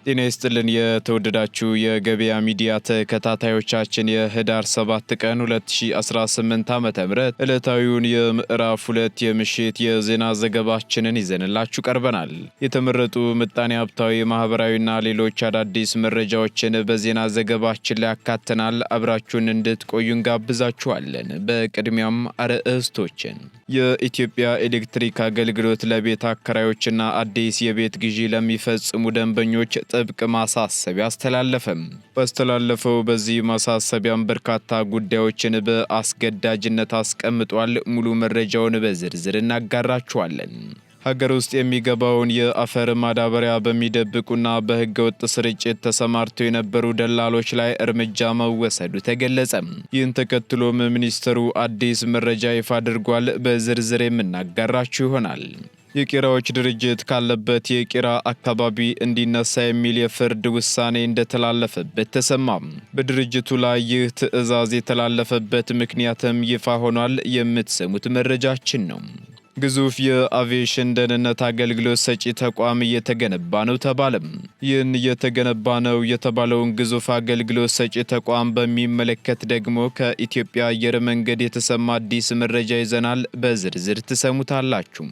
ጤና ይስጥልን የተወደዳችሁ የገበያ ሚዲያ ተከታታዮቻችን የህዳር 7 ቀን 2018 ዓ.ም ዕለታዊውን የምዕራፍ 2 የምሽት የዜና ዘገባችንን ይዘንላችሁ ቀርበናል። የተመረጡ ምጣኔ ሀብታዊ፣ ማህበራዊና ሌሎች አዳዲስ መረጃዎችን በዜና ዘገባችን ላይ አካተናል። አብራችሁን እንድትቆዩ እንጋብዛችኋለን። በቅድሚያም አርዕስቶችን የኢትዮጵያ ኤሌክትሪክ አገልግሎት ለቤት አከራዮችና አዲስ የቤት ግዢ ለሚፈጽሙ ደንበኞች ጥብቅ ማሳሰቢያ አስተላለፈም። ባስተላለፈው በዚህ ማሳሰቢያም በርካታ ጉዳዮችን በአስገዳጅነት አስቀምጧል። ሙሉ መረጃውን በዝርዝር እናጋራችኋለን። ሀገር ውስጥ የሚገባውን የአፈር ማዳበሪያ በሚደብቁና በህገወጥ ስርጭት ተሰማርተው የነበሩ ደላሎች ላይ እርምጃ መወሰዱ ተገለጸ። ይህን ተከትሎም ሚኒስትሩ አዲስ መረጃ ይፋ አድርጓል። በዝርዝር የምናጋራችሁ ይሆናል። የቄራዎች ድርጅት ካለበት የቄራ አካባቢ እንዲነሳ የሚል የፍርድ ውሳኔ እንደተላለፈበት ተሰማ። በድርጅቱ ላይ ይህ ትዕዛዝ የተላለፈበት ምክንያትም ይፋ ሆኗል። የምትሰሙት መረጃችን ነው። ግዙፍ የአቪዬሽን ደህንነት አገልግሎት ሰጪ ተቋም እየተገነባ ነው ተባለም። ይህን እየተገነባ ነው የተባለውን ግዙፍ አገልግሎት ሰጪ ተቋም በሚመለከት ደግሞ ከኢትዮጵያ አየር መንገድ የተሰማ አዲስ መረጃ ይዘናል። በዝርዝር ትሰሙታላችሁ።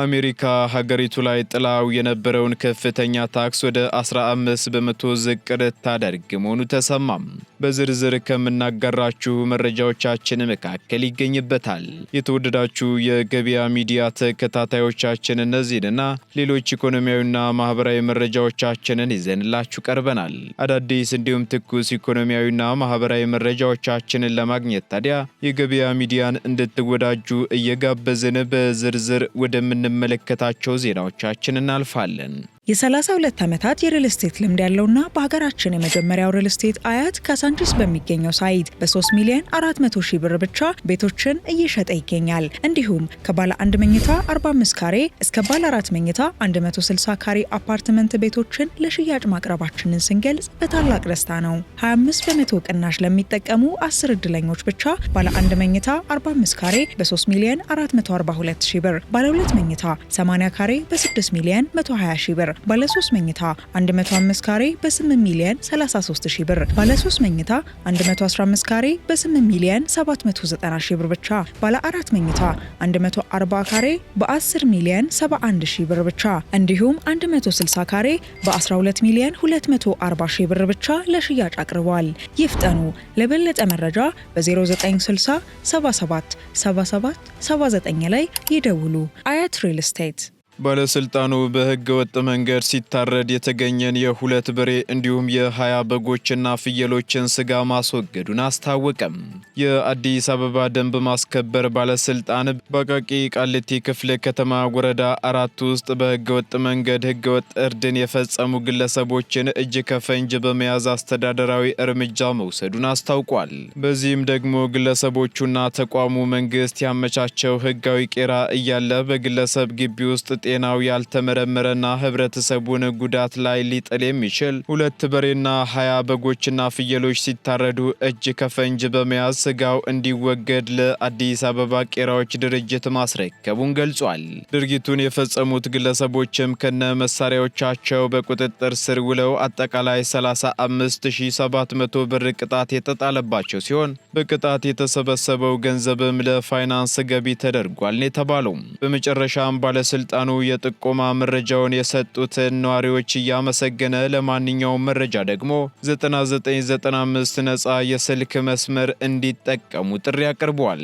አሜሪካ ሀገሪቱ ላይ ጥላው የነበረውን ከፍተኛ ታክስ ወደ 15 በመቶ ዝቅ ልታደርግ መሆኑ ተሰማም። በዝርዝር ከምናጋራችሁ መረጃዎቻችን መካከል ይገኝበታል። የተወደዳችሁ የገበያ ሚዲያ ተከታታዮቻችን እነዚህንና ሌሎች ኢኮኖሚያዊና ማህበራዊ መረጃዎቻችንን ይዘንላችሁ ቀርበናል። አዳዲስ እንዲሁም ትኩስ ኢኮኖሚያዊና ማህበራዊ መረጃዎቻችንን ለማግኘት ታዲያ የገበያ ሚዲያን እንድትወዳጁ እየጋበዝን በዝርዝር ወደምንመለከታቸው ዜናዎቻችን እናልፋለን። የ32 ዓመታት የሪል ስቴት ልምድ ያለውና በሀገራችን የመጀመሪያው ሪል ስቴት አያት ካሳንቺስ በሚገኘው ሳይት በ3 ሚሊዮን 400 ሺህ ብር ብቻ ቤቶችን እየሸጠ ይገኛል። እንዲሁም ከባለ 1 መኝታ 45 ካሬ እስከ ባለ 4 መኝታ 160 ካሬ አፓርትመንት ቤቶችን ለሽያጭ ማቅረባችንን ስንገልጽ በታላቅ ደስታ ነው። 25 በመቶ ቅናሽ ለሚጠቀሙ 10 እድለኞች ብቻ ባለ 1 መኝታ 45 ካሬ በ3 ሚሊዮን 442 ሺህ ብር፣ ባለ 2 መኝታ 80 ካሬ በ6 ሚሊዮን 120 ሺህ ብር፣ ባለ 3 መኝታ 105 ካሬ በ8 ሚሊዮን 33 ሺህ ብር፣ ባለ 3 መኝታ 115 ካሬ በ8 ሚሊዮን 790 ሺህ ብር ብቻ፣ ባለ 4 መኝታ 140 ካሬ በ10 ሚሊዮን 71 ሺህ ብር ብቻ፣ እንዲሁም 160 ካሬ በ12 ሚሊዮን 240 ሺህ ብር ብቻ ለሽያጭ አቅርበዋል። ይፍጠኑ። ለበለጠ መረጃ በ0960 77 77 79 ላይ ይደውሉ። አያት ሪል ስቴት። ባለስልጣኑ በህገ ወጥ መንገድ ሲታረድ የተገኘን የ2 በሬ እንዲሁም የ20 በጎችና ፍየሎችን ስጋ ማስወገዱን አስታወቀም። የአዲስ አበባ ደንብ ማስከበር ባለስልጣን በአቃቂ ቃሊቲ ክፍለ ከተማ ወረዳ 4 ውስጥ በህገ ወጥ መንገድ ህገ ወጥ እርድን የፈጸሙ ግለሰቦችን እጅ ከፈንጅ በመያዝ አስተዳደራዊ እርምጃ መውሰዱን አስታውቋል። በዚህም ደግሞ ግለሰቦቹና ተቋሙ መንግስት ያመቻቸው ህጋዊ ቄራ እያለ በግለሰብ ግቢ ውስጥ ጤናው ያልተመረመረና ህብረተሰቡን ጉዳት ላይ ሊጥል የሚችል 2 በሬና 20 በጎችና ፍየሎች ሲታረዱ እጅ ከፈንጅ በመያዝ ስጋው እንዲወገድ ለአዲስ አበባ ቄራዎች ድርጅት ማስረከቡን ገልጿል። ድርጊቱን የፈጸሙት ግለሰቦችም ከነ መሳሪያዎቻቸው በቁጥጥር ስር ውለው አጠቃላይ 35700 ብር ቅጣት የተጣለባቸው ሲሆን በቅጣት የተሰበሰበው ገንዘብም ለፋይናንስ ገቢ ተደርጓል ነው የተባለው። በመጨረሻም ባለስልጣኑ የጥቆማ መረጃውን የሰጡትን ነዋሪዎች እያመሰገነ ለማንኛውም መረጃ ደግሞ 9995 ነፃ የስልክ መስመር እንዲጠቀሙ ጥሪ አቅርቧል።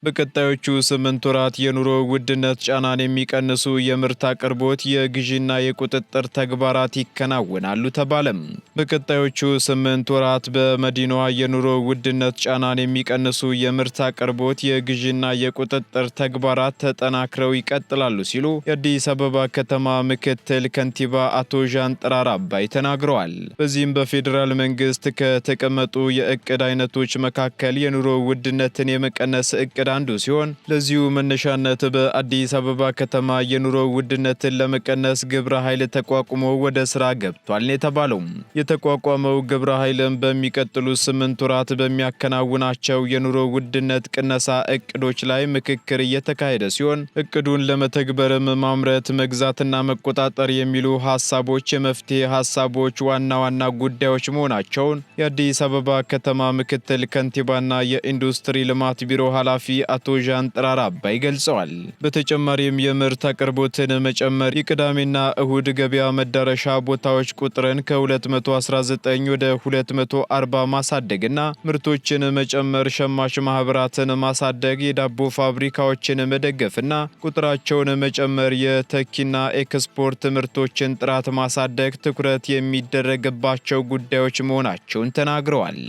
በቀጣዮቹ 8 ወራት የኑሮ ውድነት ጫናን የሚቀንሱ የምርት አቅርቦት፣ የግዢና የቁጥጥር ተግባራት ይከናወናሉ ተባለም። በቀጣዮቹ 8 ወራት በመዲናዋ የኑሮ ውድነት ጫናን የሚቀንሱ የምርት አቅርቦት፣ የግዢና የቁጥጥር ተግባራት ተጠናክረው ይቀጥላሉ ሲሉ የአዲስ አበባ ከተማ ምክትል ከንቲባ አቶ ዣንጥራር አባይ ተናግረዋል። በዚህም በፌዴራል መንግስት ከተቀመጡ የእቅድ አይነቶች መካከል የኑሮ ውድነትን የመቀነስ እቅድ አንዱ ሲሆን ለዚሁ መነሻነት በአዲስ አበባ ከተማ የኑሮ ውድነትን ለመቀነስ ግብረ ኃይል ተቋቁሞ ወደ ስራ ገብቷል የተባለው የተቋቋመው ግብረ ኃይልም በሚቀጥሉ 8 ወራት በሚያከናውናቸው የኑሮ ውድነት ቅነሳ እቅዶች ላይ ምክክር እየተካሄደ ሲሆን እቅዱን ለመተግበርም ማምረት፣ መግዛትና መቆጣጠር የሚሉ ሐሳቦች የመፍትሄ ሐሳቦች ዋና ዋና ጉዳዮች መሆናቸውን የአዲስ አበባ ከተማ ምክትል ከንቲባና የኢንዱስትሪ ልማት ቢሮ ኃላፊ አቶ ዣን ጥራር አባይ ገልጸዋል። በተጨማሪም የምርት አቅርቦትን መጨመር፣ የቅዳሜና እሁድ ገበያ መዳረሻ ቦታዎች ቁጥርን ከ219 ወደ 240 ማሳደግና ምርቶችን መጨመር፣ ሸማች ማህበራትን ማሳደግ፣ የዳቦ ፋብሪካዎችን መደገፍና ቁጥራቸውን መጨመር፣ የተኪና ኤክስፖርት ምርቶችን ጥራት ማሳደግ ትኩረት የሚደረግባቸው ጉዳዮች መሆናቸውን ተናግረዋል።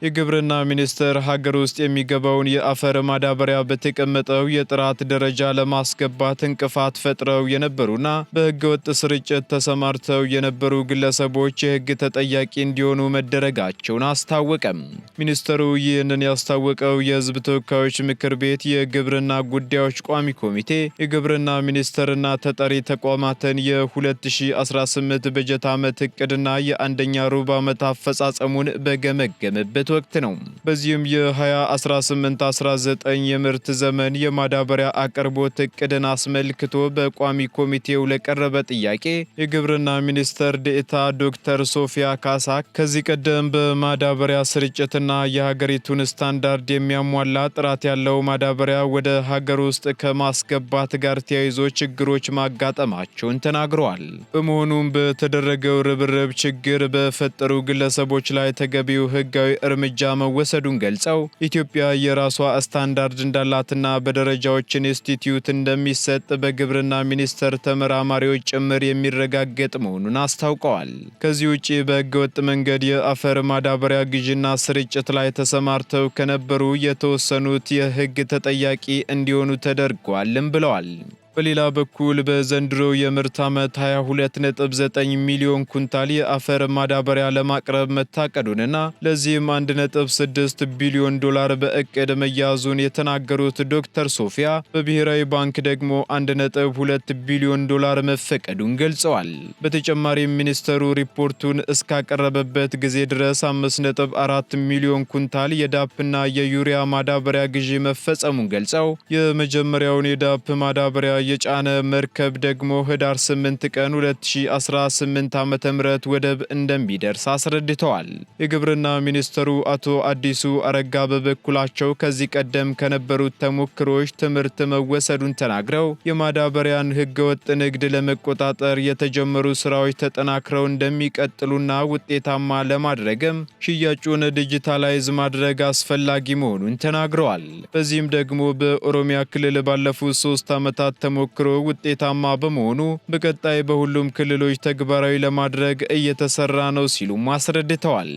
የግብርና ሚኒስቴር ሀገር ውስጥ የሚገባውን የአፈር ማዳበሪያ በተቀመጠው የጥራት ደረጃ ለማስገባት እንቅፋት ፈጥረው የነበሩና በህገወጥ ስርጭት ተሰማርተው የነበሩ ግለሰቦች የህግ ተጠያቂ እንዲሆኑ መደረጋቸውን አስታወቀም። ሚኒስቴሩ ይህንን ያስታወቀው የህዝብ ተወካዮች ምክር ቤት የግብርና ጉዳዮች ቋሚ ኮሚቴ የግብርና ሚኒስቴርና ተጠሪ ተቋማትን የ2018 በጀት ዓመት እቅድና የአንደኛ ሩብ ዓመት አፈጻጸሙን በገመገመበት ወቅት ነው። በዚህም የ2018-19 የምርት ዘመን የማዳበሪያ አቅርቦት እቅድን አስመልክቶ በቋሚ ኮሚቴው ለቀረበ ጥያቄ የግብርና ሚኒስትር ዴኤታ ዶክተር ሶፊያ ካሳ ከዚህ ቀደም በማዳበሪያ ስርጭትና የሀገሪቱን ስታንዳርድ የሚያሟላ ጥራት ያለው ማዳበሪያ ወደ ሀገር ውስጥ ከማስገባት ጋር ተያይዞ ችግሮች ማጋጠማቸውን ተናግረዋል። በመሆኑም በተደረገው ርብርብ ችግር በፈጠሩ ግለሰቦች ላይ ተገቢው ህጋዊ እርምጃ መወሰዱን ገልጸው ኢትዮጵያ የራሷ ስታንዳርድ እንዳላትና በደረጃዎች ኢንስቲትዩት እንደሚሰጥ በግብርና ሚኒስቴር ተመራማሪዎች ጭምር የሚረጋገጥ መሆኑን አስታውቀዋል። ከዚህ ውጪ በህገወጥ መንገድ የአፈር ማዳበሪያ ግዥና ስርጭት ላይ ተሰማርተው ከነበሩ የተወሰኑት የህግ ተጠያቂ እንዲሆኑ ተደርጓልም ብለዋል። በሌላ በኩል በዘንድሮ የምርት ዓመት 22.9 ሚሊዮን ኩንታል የአፈር ማዳበሪያ ለማቅረብ መታቀዱንና ለዚህም 1.6 ቢሊዮን ዶላር በእቅድ መያዙን የተናገሩት ዶክተር ሶፊያ በብሔራዊ ባንክ ደግሞ 1.2 ቢሊዮን ዶላር መፈቀዱን ገልጸዋል። በተጨማሪም ሚኒስተሩ ሪፖርቱን እስካቀረበበት ጊዜ ድረስ 5.4 ሚሊዮን ኩንታል የዳፕና የዩሪያ ማዳበሪያ ግዢ መፈጸሙን ገልጸው የመጀመሪያውን የዳፕ ማዳበሪያ የጫነ መርከብ ደግሞ ህዳር 8 ቀን 2018 ዓ.ም ወደብ እንደሚደርስ አስረድተዋል። የግብርና ሚኒስትሩ አቶ አዲሱ አረጋ በበኩላቸው ከዚህ ቀደም ከነበሩት ተሞክሮች ትምህርት መወሰዱን ተናግረው የማዳበሪያን ህገወጥ ንግድ ለመቆጣጠር የተጀመሩ ስራዎች ተጠናክረው እንደሚቀጥሉና ውጤታማ ለማድረግም ሽያጩን ዲጂታላይዝ ማድረግ አስፈላጊ መሆኑን ተናግረዋል። በዚህም ደግሞ በኦሮሚያ ክልል ባለፉት 3 ዓመታት ተሞክሮ ውጤታማ በመሆኑ በቀጣይ በሁሉም ክልሎች ተግባራዊ ለማድረግ እየተሰራ ነው ሲሉም አስረድተዋል።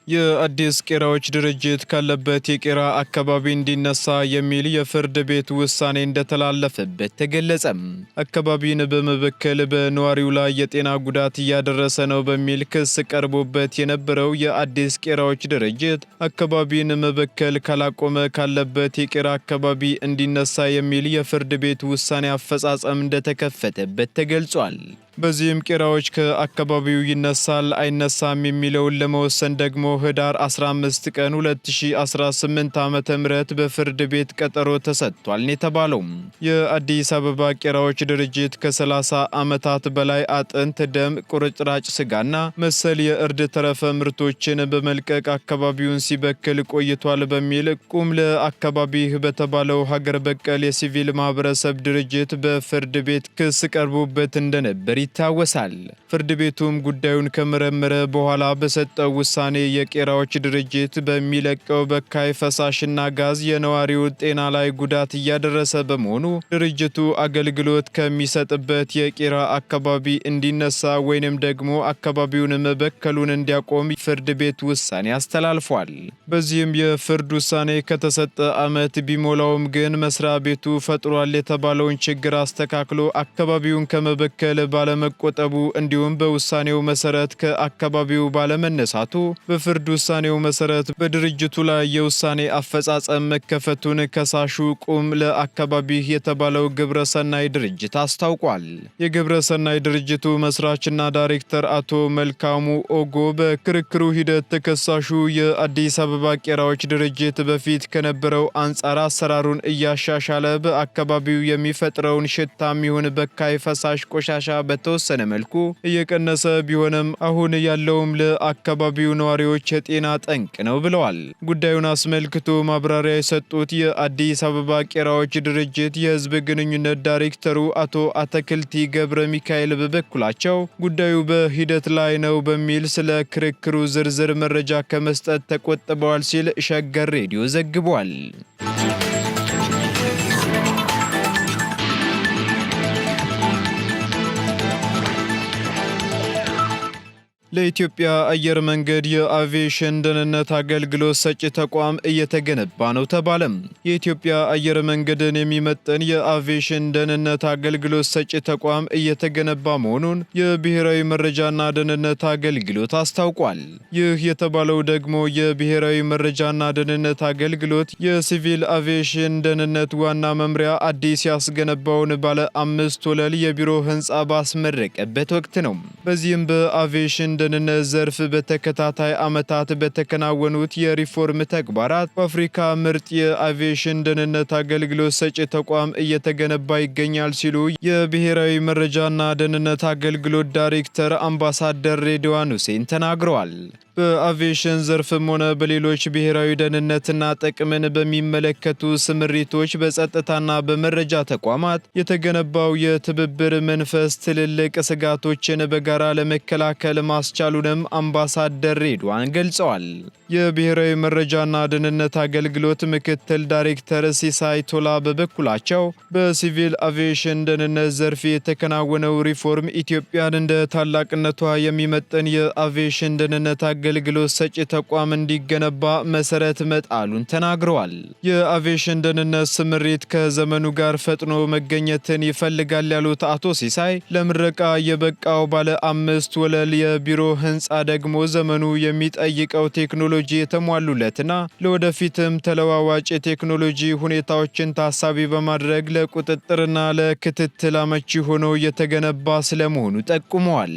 የአዲስ ቄራዎች ድርጅት ካለበት የቄራ አካባቢ እንዲነሳ የሚል የፍርድ ቤት ውሳኔ እንደተላለፈበት ተገለጸ። አካባቢን በመበከል በነዋሪው ላይ የጤና ጉዳት እያደረሰ ነው በሚል ክስ ቀርቦበት የነበረው የአዲስ ቄራዎች ድርጅት አካባቢን መበከል ካላቆመ ካለበት የቄራ አካባቢ እንዲነሳ የሚል የፍርድ ቤት ውሳኔ አፈጻጸም እንደተከፈተበት ተገልጿል። በዚህም ቄራዎች ከአካባቢው ይነሳል አይነሳም የሚለውን ለመወሰን ደግሞ ህዳር 15 ቀን 2018 ዓ.ም በፍርድ ቤት ቀጠሮ ተሰጥቷል የተባለው የአዲስ አበባ ቄራዎች ድርጅት ከ30 ዓመታት በላይ አጥንት፣ ደም፣ ቁርጥራጭ ስጋና መሰል የእርድ ተረፈ ምርቶችን በመልቀቅ አካባቢውን ሲበክል ቆይቷል በሚል ቁም ለአካባቢህ በተባለው ሀገር በቀል የሲቪል ማህበረሰብ ድርጅት በፍርድ ቤት ክስ ቀርቦበት እንደነበር ይታወሳል። ፍርድ ቤቱም ጉዳዩን ከመረመረ በኋላ በሰጠው ውሳኔ ቄራዎች ድርጅት በሚለቀው በካይ ፈሳሽና ጋዝ የነዋሪው ጤና ላይ ጉዳት እያደረሰ በመሆኑ ድርጅቱ አገልግሎት ከሚሰጥበት የቄራ አካባቢ እንዲነሳ ወይንም ደግሞ አካባቢውን መበከሉን እንዲያቆም ፍርድ ቤት ውሳኔ አስተላልፏል። በዚህም የፍርድ ውሳኔ ከተሰጠ ዓመት ቢሞላውም ግን መስሪያ ቤቱ ፈጥሯል የተባለውን ችግር አስተካክሎ አካባቢውን ከመበከል ባለመቆጠቡ እንዲሁም በውሳኔው መሰረት ከአካባቢው ባለመነሳቱ በፍርድ ውሳኔው መሰረት በድርጅቱ ላይ የውሳኔ አፈጻጸም መከፈቱን ከሳሹ ቁም ለአካባቢህ የተባለው ግብረሰናይ ድርጅት አስታውቋል። የግብረሰናይ ድርጅቱ መስራችና ዳይሬክተር አቶ መልካሙ ኦጎ በክርክሩ ሂደት ተከሳሹ የአዲስ አበባ ቄራዎች ድርጅት በፊት ከነበረው አንጻር አሰራሩን እያሻሻለ በአካባቢው የሚፈጥረውን ሽታም ይሁን በካይ ፈሳሽ ቆሻሻ በተወሰነ መልኩ እየቀነሰ ቢሆንም አሁን ያለውም ለአካባቢው ነዋሪዎች የጤና ጠንቅ ነው ብለዋል። ጉዳዩን አስመልክቶ ማብራሪያ የሰጡት የአዲስ አበባ ቄራዎች ድርጅት የሕዝብ ግንኙነት ዳይሬክተሩ አቶ አተክልቲ ገብረ ሚካኤል በበኩላቸው ጉዳዩ በሂደት ላይ ነው በሚል ስለ ክርክሩ ዝርዝር መረጃ ከመስጠት ተቆጥበዋል ሲል ሸገር ሬዲዮ ዘግቧል። ለኢትዮጵያ አየር መንገድ የአቪዬሽን ደህንነት አገልግሎት ሰጪ ተቋም እየተገነባ ነው ተባለም። የኢትዮጵያ አየር መንገድን የሚመጥን የአቪዬሽን ደህንነት አገልግሎት ሰጪ ተቋም እየተገነባ መሆኑን የብሔራዊ መረጃና ደህንነት አገልግሎት አስታውቋል። ይህ የተባለው ደግሞ የብሔራዊ መረጃና ደህንነት አገልግሎት የሲቪል አቪዬሽን ደህንነት ዋና መምሪያ አዲስ ያስገነባውን ባለ 5 ወለል የቢሮ ህንፃ ባስመረቀበት ወቅት ነው። በዚህም በአቪዬሽን ደህንነት ዘርፍ በተከታታይ ዓመታት በተከናወኑት የሪፎርም ተግባራት በአፍሪካ ምርጥ የአቪዬሽን ደህንነት አገልግሎት ሰጪ ተቋም እየተገነባ ይገኛል ሲሉ የብሔራዊ መረጃና ደህንነት አገልግሎት ዳይሬክተር አምባሳደር ሬድዋን ሁሴን ተናግረዋል። በአቪዬሽን ዘርፍም ሆነ በሌሎች ብሔራዊ ደህንነትና ጥቅምን በሚመለከቱ ስምሪቶች በጸጥታና በመረጃ ተቋማት የተገነባው የትብብር መንፈስ ትልልቅ ስጋቶችን በጋራ ለመከላከል ማስቻሉንም አምባሳደር ሬድዋን ገልጸዋል። የብሔራዊ መረጃና ደህንነት አገልግሎት ምክትል ዳይሬክተር ሲሳይ ቶላ በበኩላቸው በሲቪል አቪዬሽን ደህንነት ዘርፍ የተከናወነው ሪፎርም ኢትዮጵያን እንደ ታላቅነቷ የሚመጥን የአቪዬሽን ደህንነት አገልግሎት ሰጪ ተቋም እንዲገነባ መሰረት መጣሉን ተናግረዋል። የአቪዬሽን ደህንነት ስምሪት ከዘመኑ ጋር ፈጥኖ መገኘትን ይፈልጋል ያሉት አቶ ሲሳይ ለምረቃ የበቃው ባለ 5 ወለል የቢሮ ህንፃ ደግሞ ዘመኑ የሚጠይቀው ቴክኖሎጂ የተሟሉለትና ለወደፊትም ተለዋዋጭ የቴክኖሎጂ ሁኔታዎችን ታሳቢ በማድረግ ለቁጥጥርና ለክትትል አመቺ ሆኖ የተገነባ ስለመሆኑ ጠቁመዋል።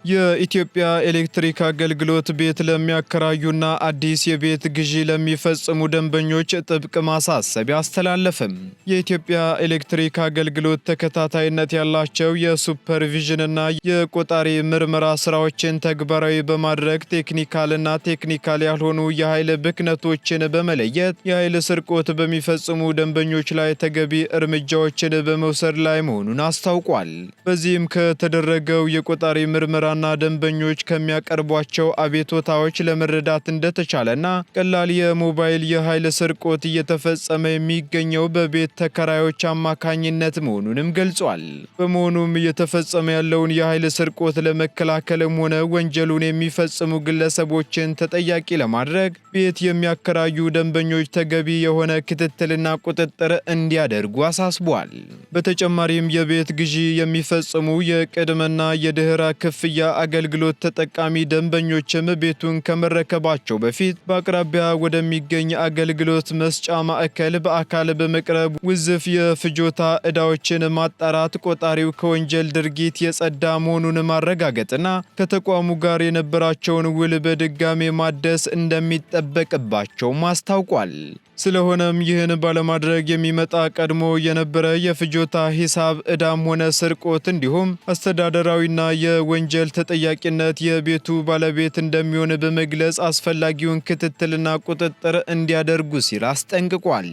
የኢትዮጵያ ኤሌክትሪክ አገልግሎት ቤት ለሚያከራዩና አዲስ የቤት ግዢ ለሚፈጽሙ ደንበኞች ጥብቅ ማሳሰቢያ አስተላለፈም። የኢትዮጵያ ኤሌክትሪክ አገልግሎት ተከታታይነት ያላቸው የሱፐርቪዥንና የቆጣሪ ምርመራ ስራዎችን ተግባራዊ በማድረግ ቴክኒካልና ቴክኒካል ያልሆኑ የኃይል ብክነቶችን በመለየት የኃይል ስርቆት በሚፈጽሙ ደንበኞች ላይ ተገቢ እርምጃዎችን በመውሰድ ላይ መሆኑን አስታውቋል። በዚህም ከተደረገው የቆጣሪ ምርመራ ና ደንበኞች ከሚያቀርቧቸው አቤቱታዎች ለመረዳት እንደተቻለና ቀላል የሞባይል የኃይል ስርቆት እየተፈጸመ የሚገኘው በቤት ተከራዮች አማካኝነት መሆኑንም ገልጿል። በመሆኑም እየተፈጸመ ያለውን የኃይል ስርቆት ለመከላከልም ሆነ ወንጀሉን የሚፈጽሙ ግለሰቦችን ተጠያቂ ለማድረግ ቤት የሚያከራዩ ደንበኞች ተገቢ የሆነ ክትትልና ቁጥጥር እንዲያደርጉ አሳስቧል። በተጨማሪም የቤት ግዢ የሚፈጽሙ የቅድመና የድህረ ክፍያ አገልግሎት ተጠቃሚ ደንበኞችም ቤቱን ከመረከባቸው በፊት በአቅራቢያ ወደሚገኝ አገልግሎት መስጫ ማዕከል በአካል በመቅረብ ውዝፍ የፍጆታ ዕዳዎችን ማጣራት፣ ቆጣሪው ከወንጀል ድርጊት የጸዳ መሆኑን ማረጋገጥና ከተቋሙ ጋር የነበራቸውን ውል በድጋሜ ማደስ እንደሚጠበቅባቸውም አስታውቋል። ስለሆነም ይህን ባለማድረግ የሚመጣ ቀድሞ የነበረ የፍጆታ ሂሳብ ዕዳም ሆነ ስርቆት እንዲሁም አስተዳደራዊና የወንጀል ተጠያቂነት የቤቱ ባለቤት እንደሚሆን በመግለጽ አስፈላጊውን ክትትልና ቁጥጥር እንዲያደርጉ ሲል አስጠንቅቋል።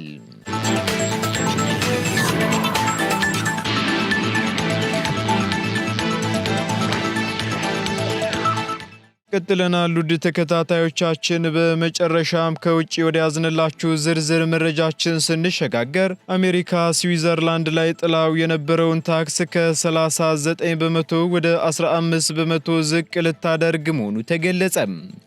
ቀጥለናል ውድ ተከታታዮቻችን። በመጨረሻም ከውጪ ወደ ያዝንላችሁ ዝርዝር መረጃችን ስንሸጋገር አሜሪካ ስዊዘርላንድ ላይ ጥላው የነበረውን ታክስ ከ39 በመቶ ወደ 15 በመቶ ዝቅ ልታደርግ መሆኑ ተገለጸ።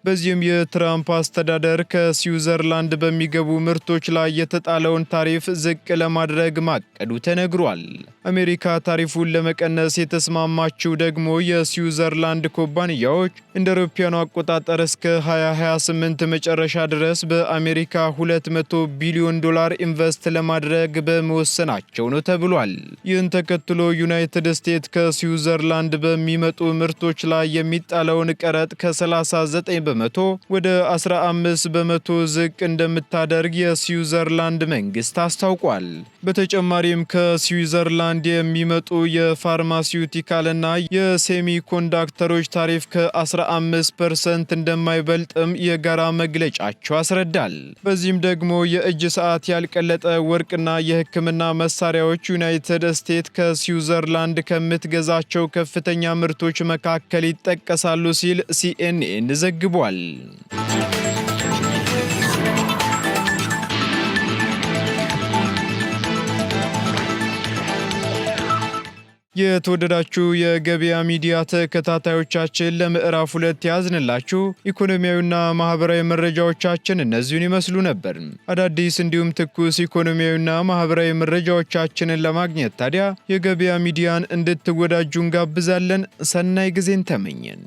በዚህም የትራምፕ አስተዳደር ከስዊዘርላንድ በሚገቡ ምርቶች ላይ የተጣለውን ታሪፍ ዝቅ ለማድረግ ማቀዱ ተነግሯል። አሜሪካ ታሪፉን ለመቀነስ የተስማማችው ደግሞ የስዊዘርላንድ ኩባንያዎች እንደ አውሮፓውያኑ አቆጣጠር እስከ 2028 መጨረሻ ድረስ በአሜሪካ $200 ቢሊዮን ኢንቨስት ለማድረግ በመወሰናቸው ነው ተብሏል። ይህን ተከትሎ ዩናይትድ ስቴትስ ከስዊዘርላንድ በሚመጡ ምርቶች ላይ የሚጣለውን ቀረጥ ከ39 በመቶ ወደ 15 በመቶ ዝቅ እንደምታደርግ የስዊዘርላንድ መንግስት አስታውቋል። በተጨማሪም ከስዊዘርላንድ የሚመጡ የፋርማሲውቲካልና የሴሚኮንዳክተሮች ታሪፍ ከ15% እንደማይበልጥም የጋራ መግለጫቸው ያስረዳል። በዚህም ደግሞ የእጅ ሰዓት፣ ያልቀለጠ ወርቅና የሕክምና መሳሪያዎች ዩናይትድ ስቴትስ ከስዊዘርላንድ ከምትገዛቸው ከፍተኛ ምርቶች መካከል ይጠቀሳሉ ሲል ሲኤንኤን ዘግቧል። የተወደዳችሁ የገበያ ሚዲያ ተከታታዮቻችን ለምዕራፍ 2 ያዝንላችሁ ኢኮኖሚያዊና ማህበራዊ መረጃዎቻችን እነዚህን ይመስሉ ነበር። አዳዲስ እንዲሁም ትኩስ ኢኮኖሚያዊና ማህበራዊ መረጃዎቻችንን ለማግኘት ታዲያ የገበያ ሚዲያን እንድትወዳጁ እንጋብዛለን። ሰናይ ጊዜን ተመኘን።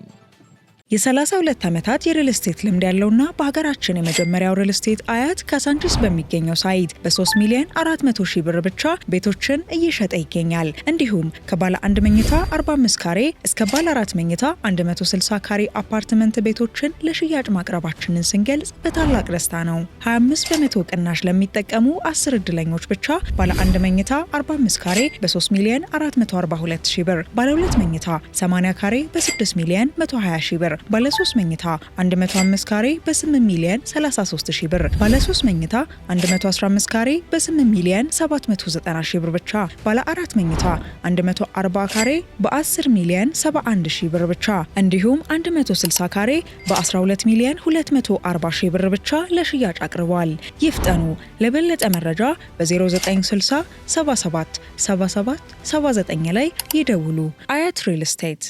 የ32 ዓመታት የሪል ስቴት ልምድ ያለውና በሀገራችን የመጀመሪያው ሪል ስቴት አያት ካሳንቺስ በሚገኘው ሳይት በ3 ሚሊዮን 400 ሺህ ብር ብቻ ቤቶችን እየሸጠ ይገኛል። እንዲሁም ከባለ 1 መኝታ 45 ካሬ እስከ ባለ 4 መኝታ 160 ካሬ አፓርትመንት ቤቶችን ለሽያጭ ማቅረባችንን ስንገልጽ በታላቅ ደስታ ነው። 25 በመቶ ቅናሽ ለሚጠቀሙ 10 እድለኞች ብቻ ባለ 1 መኝታ 45 ካሬ በ3 ሚሊዮን 442 ሺህ ብር፣ ባለ 2 መኝታ 80 ካሬ በ6 ሚሊዮን 120 ሺህ ብር፣ ባለ 3 መኝታ 105 ካሬ በ8 ሚሊዮን 33 ሺህ ብር፣ ባለ 3 መኝታ 115 ካሬ በ8 ሚሊዮን 790 ሺህ ብር ብቻ፣ ባለ 4 መኝታ 140 ካሬ በ10 ሚሊዮን 71 ሺህ ብር ብቻ፣ እንዲሁም 160 ካሬ በ12 ሚሊዮን 240 ሺህ ብር ብቻ ለሽያጭ አቅርበዋል። ይፍጠኑ። ለበለጠ መረጃ በ0960 77 77 79 ላይ ይደውሉ። አያት ሪል ስቴት